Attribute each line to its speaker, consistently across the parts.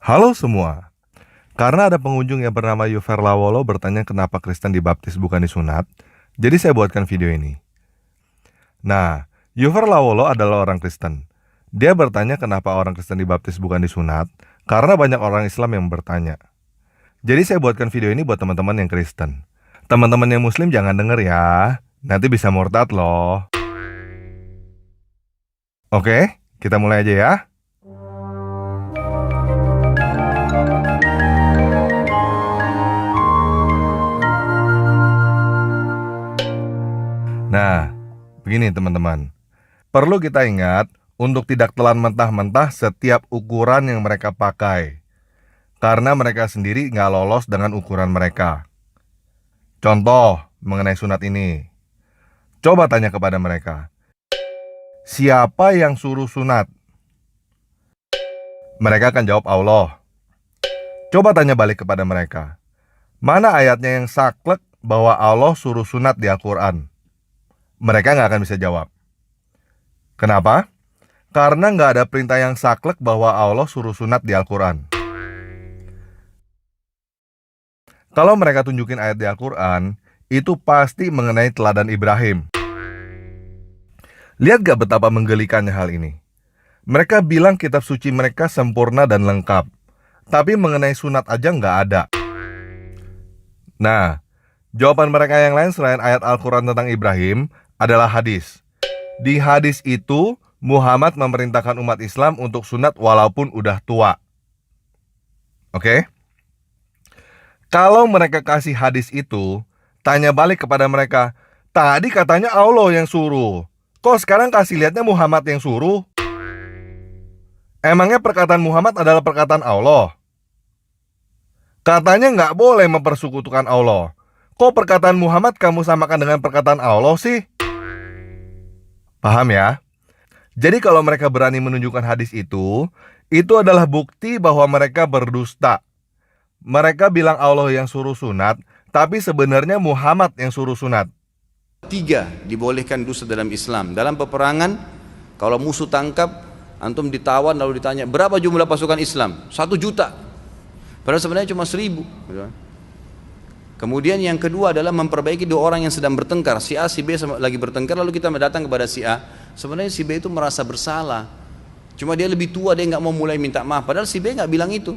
Speaker 1: Halo semua, karena ada pengunjung yang bernama Yufer Lawolo bertanya kenapa Kristen dibaptis bukan disunat, jadi saya buatkan video ini. Nah, Yufer Lawolo adalah orang Kristen. Dia bertanya kenapa orang Kristen dibaptis bukan disunat, karena banyak orang Islam yang bertanya. Jadi saya buatkan video ini buat teman-teman yang Kristen. Teman-teman yang Muslim jangan denger ya, nanti bisa murtad loh. Oke, kita mulai aja ya. Nah, begini teman-teman. Perlu kita ingat untuk tidak telan mentah-mentah setiap ukuran yang mereka pakai. Karena mereka sendiri nggak lolos dengan ukuran mereka. Contoh mengenai sunat ini. Coba tanya kepada mereka. Siapa yang suruh sunat? Mereka akan jawab Allah. Coba tanya balik kepada mereka. Mana ayatnya yang saklek bahwa Allah suruh sunat di Al-Quran? Mereka nggak akan bisa jawab. Kenapa? Karena nggak ada perintah yang saklek bahwa Allah suruh sunat di Al-Quran. Kalau mereka tunjukin ayat di Al-Quran, itu pasti mengenai teladan Ibrahim. Lihat gak betapa menggelikannya hal ini? Mereka bilang kitab suci mereka sempurna dan lengkap, tapi mengenai sunat aja nggak ada. Nah, jawaban mereka yang lain selain ayat Al-Quran tentang Ibrahim adalah hadis. Di hadis itu, Muhammad memerintahkan umat Islam untuk sunat walaupun udah tua. Oke? Kalau mereka kasih hadis itu, tanya balik kepada mereka, tadi katanya Allah yang suruh. Kok sekarang kasih lihatnya Muhammad yang suruh? Emangnya perkataan Muhammad adalah perkataan Allah? Katanya nggak boleh mempersekutukan Allah. Kok perkataan Muhammad kamu samakan dengan perkataan Allah sih? Paham ya? Jadi kalau mereka berani menunjukkan hadis itu adalah bukti bahwa mereka berdusta. Mereka bilang Allah yang suruh sunat, tapi sebenarnya Muhammad yang suruh sunat.
Speaker 2: Tiga dibolehkan dusta dalam Islam. Dalam peperangan, kalau musuh tangkap, antum ditawan lalu ditanya, berapa jumlah pasukan Islam? 1 juta. Padahal sebenarnya cuma 1000. Kemudian yang kedua adalah memperbaiki 2 orang yang sedang bertengkar. Si A, si B lagi bertengkar, lalu kita datang kepada si A. Sebenarnya si B itu merasa bersalah. Cuma dia lebih tua, dia nggak mau mulai minta maaf. Padahal si B nggak bilang itu.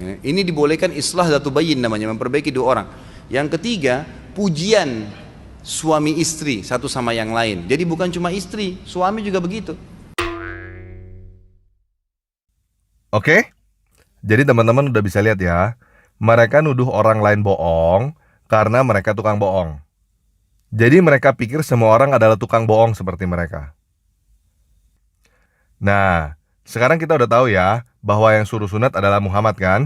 Speaker 2: Ini dibolehkan islah dzatu bayyin namanya, memperbaiki 2 orang. Yang ketiga, pujian suami istri satu sama yang lain. Jadi bukan cuma istri, suami juga begitu.
Speaker 1: Oke? Jadi teman-teman udah bisa lihat ya, mereka nuduh orang lain bohong karena mereka tukang bohong. Jadi mereka pikir semua orang adalah tukang bohong seperti mereka. Nah, sekarang kita udah tahu ya bahwa yang suruh sunat adalah Muhammad kan?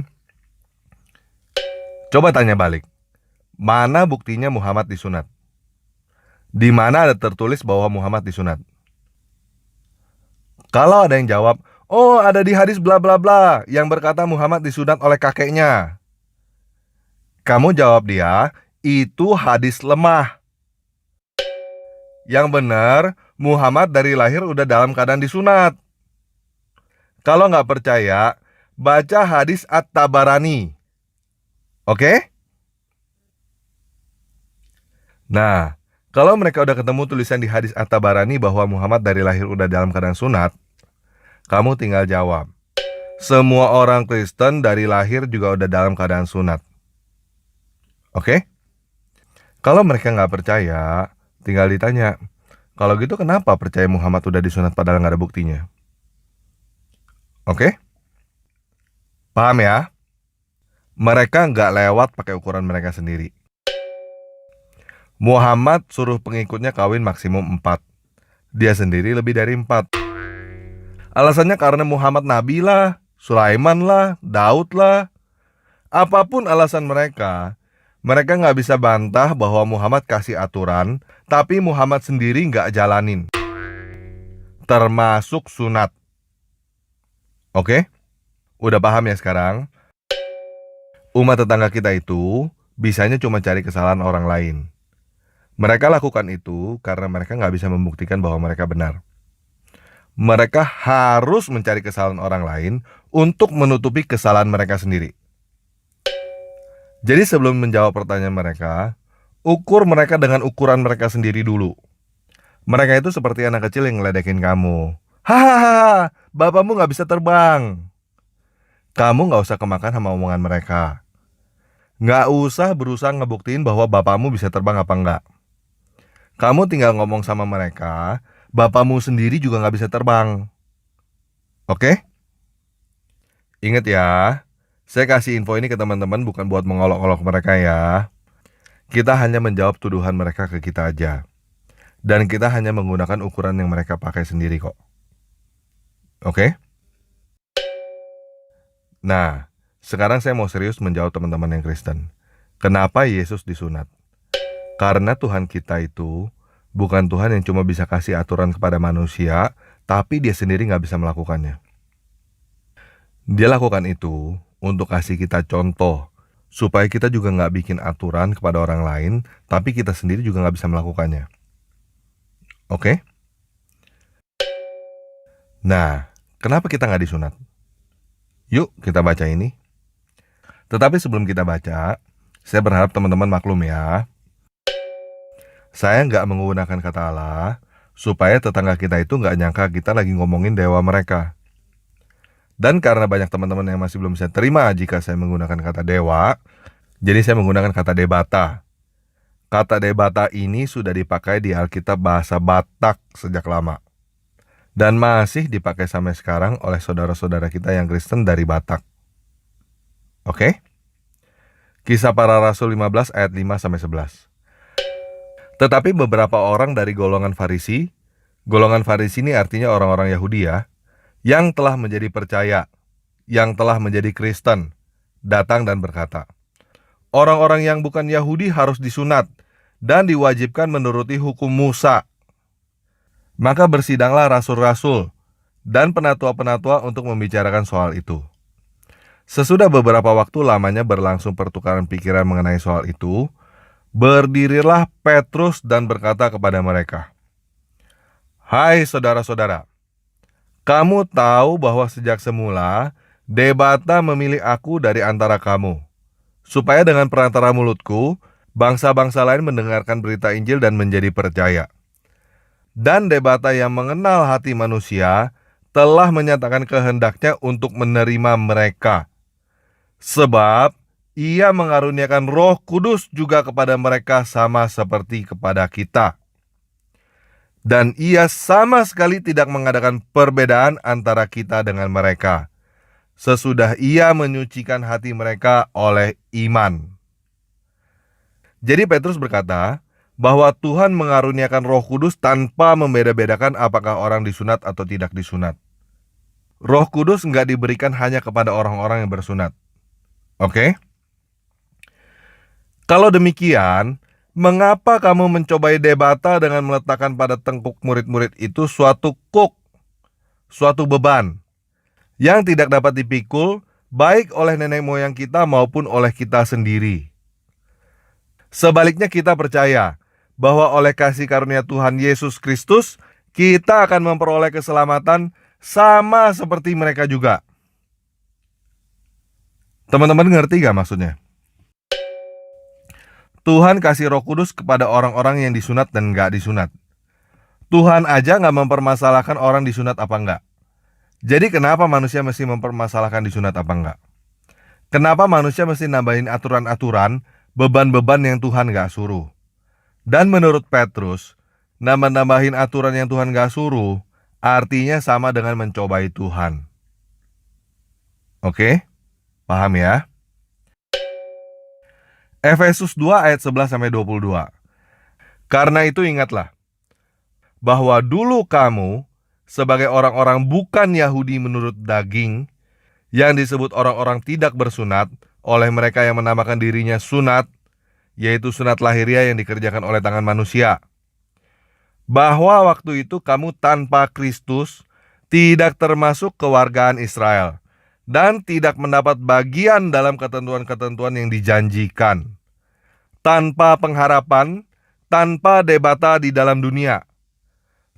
Speaker 1: Coba tanya balik. Mana buktinya Muhammad disunat? Di mana ada tertulis bahwa Muhammad disunat? Kalau ada yang jawab, oh ada di hadis bla bla bla yang berkata Muhammad disunat oleh kakeknya. Kamu jawab dia, itu hadis lemah. Yang benar, Muhammad dari lahir udah dalam keadaan disunat. Kalau nggak percaya, baca hadis At-Tabarani. Oke? Nah, kalau mereka udah ketemu tulisan di hadis At-Tabarani bahwa Muhammad dari lahir udah dalam keadaan sunat, kamu tinggal jawab, semua orang Kristen dari lahir juga udah dalam keadaan sunat. Oke? Kalau mereka nggak percaya, tinggal ditanya, kalau gitu kenapa percaya Muhammad udah disunat padahal nggak ada buktinya? Oke? Paham ya? Mereka nggak lewat pakai ukuran mereka sendiri. Muhammad suruh pengikutnya kawin maksimum 4. Dia sendiri lebih dari 4. Alasannya karena Muhammad Nabi lah, Sulaiman lah, Daud lah. Apapun alasan mereka nggak bisa bantah bahwa Muhammad kasih aturan, tapi Muhammad sendiri nggak jalanin. Termasuk sunat. Oke? Udah paham ya sekarang? Umat tetangga kita itu bisanya cuma cari kesalahan orang lain. Mereka lakukan itu karena mereka nggak bisa membuktikan bahwa mereka benar. Mereka harus mencari kesalahan orang lain untuk menutupi kesalahan mereka sendiri. Jadi sebelum menjawab pertanyaan mereka, ukur mereka dengan ukuran mereka sendiri dulu. Mereka itu seperti anak kecil yang ngeledekin kamu. Hahaha, bapakmu gak bisa terbang. Kamu gak usah kemakan sama omongan mereka. Gak usah berusaha ngebuktiin bahwa bapakmu bisa terbang apa enggak. Kamu tinggal ngomong sama mereka, bapakmu sendiri juga gak bisa terbang. Oke? Ingat ya, saya kasih info ini ke teman-teman bukan buat mengolok-olok mereka ya. Kita hanya menjawab tuduhan mereka ke kita aja. Dan kita hanya menggunakan ukuran yang mereka pakai sendiri kok. Oke? Nah, sekarang saya mau serius menjawab teman-teman yang Kristen. Kenapa Yesus disunat? Karena Tuhan kita itu bukan Tuhan yang cuma bisa kasih aturan kepada manusia, tapi dia sendiri gak bisa melakukannya. Dia lakukan itu untuk kasih kita contoh, supaya kita juga gak bikin aturan kepada orang lain, tapi kita sendiri juga gak bisa melakukannya. Oke? Nah, kenapa kita gak disunat? Yuk kita baca ini. Tetapi sebelum kita baca, saya berharap teman-teman maklum ya. Saya nggak menggunakan kata Allah, supaya tetangga kita itu nggak nyangka kita lagi ngomongin dewa mereka. Dan karena banyak teman-teman yang masih belum bisa terima jika saya menggunakan kata dewa, jadi saya menggunakan kata debata. Kata debata ini sudah dipakai di Alkitab bahasa Batak sejak lama. Dan masih dipakai sampai sekarang oleh saudara-saudara kita yang Kristen dari Batak. Oke? Kisah Para Rasul 15 ayat 5-11. Tetapi beberapa orang dari golongan Farisi ini artinya orang-orang Yahudi ya, yang telah menjadi percaya, yang telah menjadi Kristen, datang dan berkata, orang-orang yang bukan Yahudi harus disunat dan diwajibkan menuruti hukum Musa. Maka bersidanglah rasul-rasul dan penatua-penatua untuk membicarakan soal itu. Sesudah beberapa waktu lamanya berlangsung pertukaran pikiran mengenai soal itu, berdirilah Petrus dan berkata kepada mereka, hai saudara-saudara, kamu tahu bahwa sejak semula debata memilih aku dari antara kamu, supaya dengan perantara mulutku, bangsa-bangsa lain mendengarkan berita Injil dan menjadi percaya. Dan debata yang mengenal hati manusia telah menyatakan kehendaknya untuk menerima mereka. Sebab ia mengaruniakan Roh Kudus juga kepada mereka sama seperti kepada kita. Dan ia sama sekali tidak mengadakan perbedaan antara kita dengan mereka, sesudah ia menyucikan hati mereka oleh iman. Jadi Petrus berkata bahwa Tuhan mengaruniakan Roh Kudus tanpa membeda-bedakan apakah orang disunat atau tidak disunat. Roh Kudus nggak diberikan hanya kepada orang-orang yang bersunat. Oke? Kalau demikian, mengapa kamu mencobai debata dengan meletakkan pada tengkuk murid-murid itu suatu kuk, suatu beban, yang tidak dapat dipikul baik oleh nenek moyang kita maupun oleh kita sendiri? Sebaliknya kita percaya bahwa oleh kasih karunia Tuhan Yesus Kristus, kita akan memperoleh keselamatan sama seperti mereka juga. Teman-teman ngerti gak maksudnya? Tuhan kasih Roh Kudus kepada orang-orang yang disunat dan gak disunat. Tuhan aja gak mempermasalahkan orang disunat apa enggak. Jadi kenapa manusia mesti mempermasalahkan disunat apa enggak? Kenapa manusia mesti nambahin aturan-aturan, beban-beban yang Tuhan gak suruh? Dan menurut Petrus, nambah-nambahin aturan yang Tuhan gak suruh, artinya sama dengan mencobai Tuhan. Oke? Paham ya? Efesus 2 ayat 11-22. Karena itu ingatlah, bahwa dulu kamu sebagai orang-orang bukan Yahudi menurut daging, yang disebut orang-orang tidak bersunat oleh mereka yang menamakan dirinya sunat, yaitu sunat lahiriah yang dikerjakan oleh tangan manusia. Bahwa waktu itu kamu tanpa Kristus tidak termasuk kewargaan Israel, dan tidak mendapat bagian dalam ketentuan-ketentuan yang dijanjikan, tanpa pengharapan, tanpa debata di dalam dunia.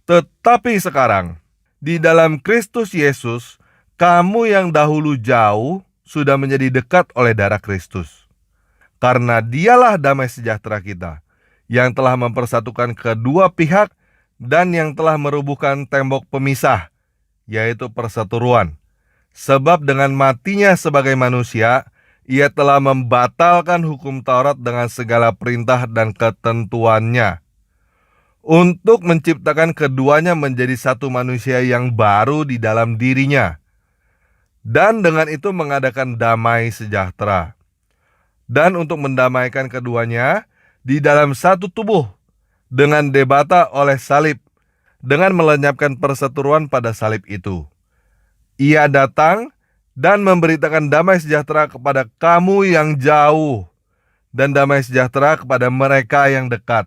Speaker 1: Tetapi sekarang, Di dalam Kristus Yesus, kamu yang dahulu jauh sudah menjadi dekat oleh darah Kristus. Karena dialah damai sejahtera kita, yang telah mempersatukan kedua pihak dan yang telah merubuhkan tembok pemisah, yaitu perseteruan. Sebab dengan matinya sebagai manusia, ia telah membatalkan hukum Taurat dengan segala perintah dan ketentuannya, untuk menciptakan keduanya menjadi satu manusia yang baru di dalam dirinya, dan dengan itu mengadakan damai sejahtera. Dan untuk mendamaikan keduanya di dalam satu tubuh dengan debata oleh salib, dengan melenyapkan perseteruan pada salib itu. Ia datang dan memberitakan damai sejahtera kepada kamu yang jauh dan damai sejahtera kepada mereka yang dekat.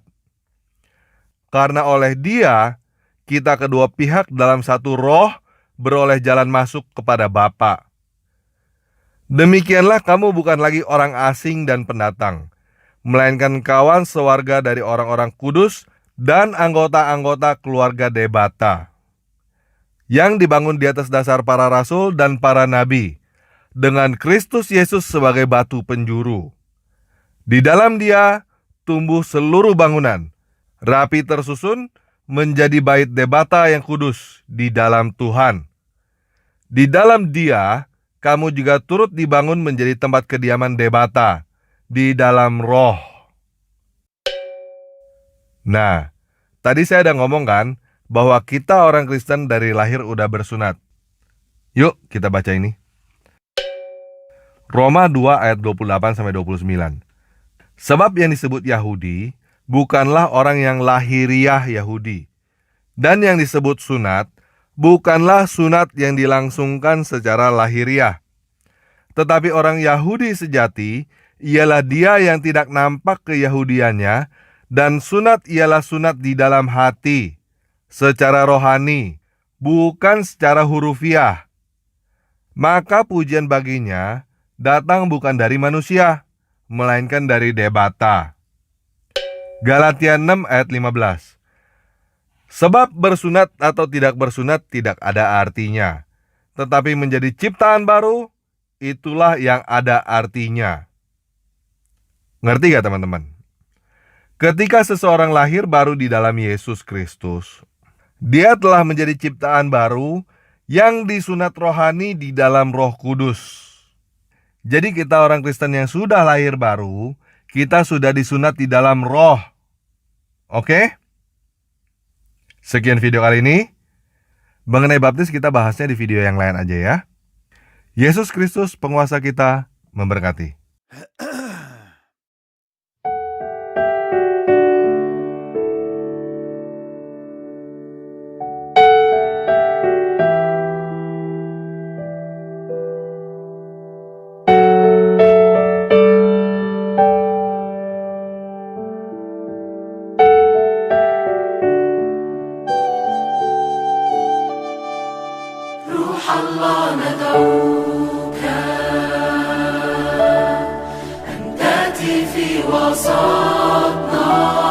Speaker 1: Karena oleh Dia, kita kedua pihak dalam satu roh beroleh jalan masuk kepada Bapa. Demikianlah kamu bukan lagi orang asing dan pendatang, melainkan kawan sewarga dari orang-orang kudus dan anggota-anggota keluarga debata, yang dibangun di atas dasar para rasul dan para nabi, dengan Kristus Yesus sebagai batu penjuru. Di dalam Dia tumbuh seluruh bangunan, rapi tersusun menjadi bait debata yang kudus di dalam Tuhan. Di dalam Dia, kamu juga turut dibangun menjadi tempat kediaman debata di dalam roh. Nah, tadi saya udah ngomong kan, bahwa kita orang Kristen dari lahir udah bersunat. Yuk kita baca ini. Roma 2 ayat 28-29. Sebab yang disebut Yahudi bukanlah orang yang lahiriah Yahudi, dan yang disebut sunat bukanlah sunat yang dilangsungkan secara lahiriah. Tetapi orang Yahudi sejati ialah dia yang tidak nampak keyahudiannya, dan sunat ialah sunat di dalam hati, secara rohani, bukan secara hurufiah. Maka pujian baginya datang bukan dari manusia, melainkan dari debata. Galatia 6 ayat 15. Sebab bersunat atau tidak bersunat tidak ada artinya, tetapi menjadi ciptaan baru, itulah yang ada artinya. Ngerti gak teman-teman? Ketika seseorang lahir baru di dalam Yesus Kristus, dia telah menjadi ciptaan baru yang disunat rohani di dalam Roh Kudus. Jadi kita orang Kristen yang sudah lahir baru, kita sudah disunat di dalam roh. Oke? Sekian video kali ini. Mengenai baptis kita bahasnya di video yang lain aja ya. Yesus Kristus penguasa kita memberkati.
Speaker 3: الله ندعوك أن تأتي في وسطنا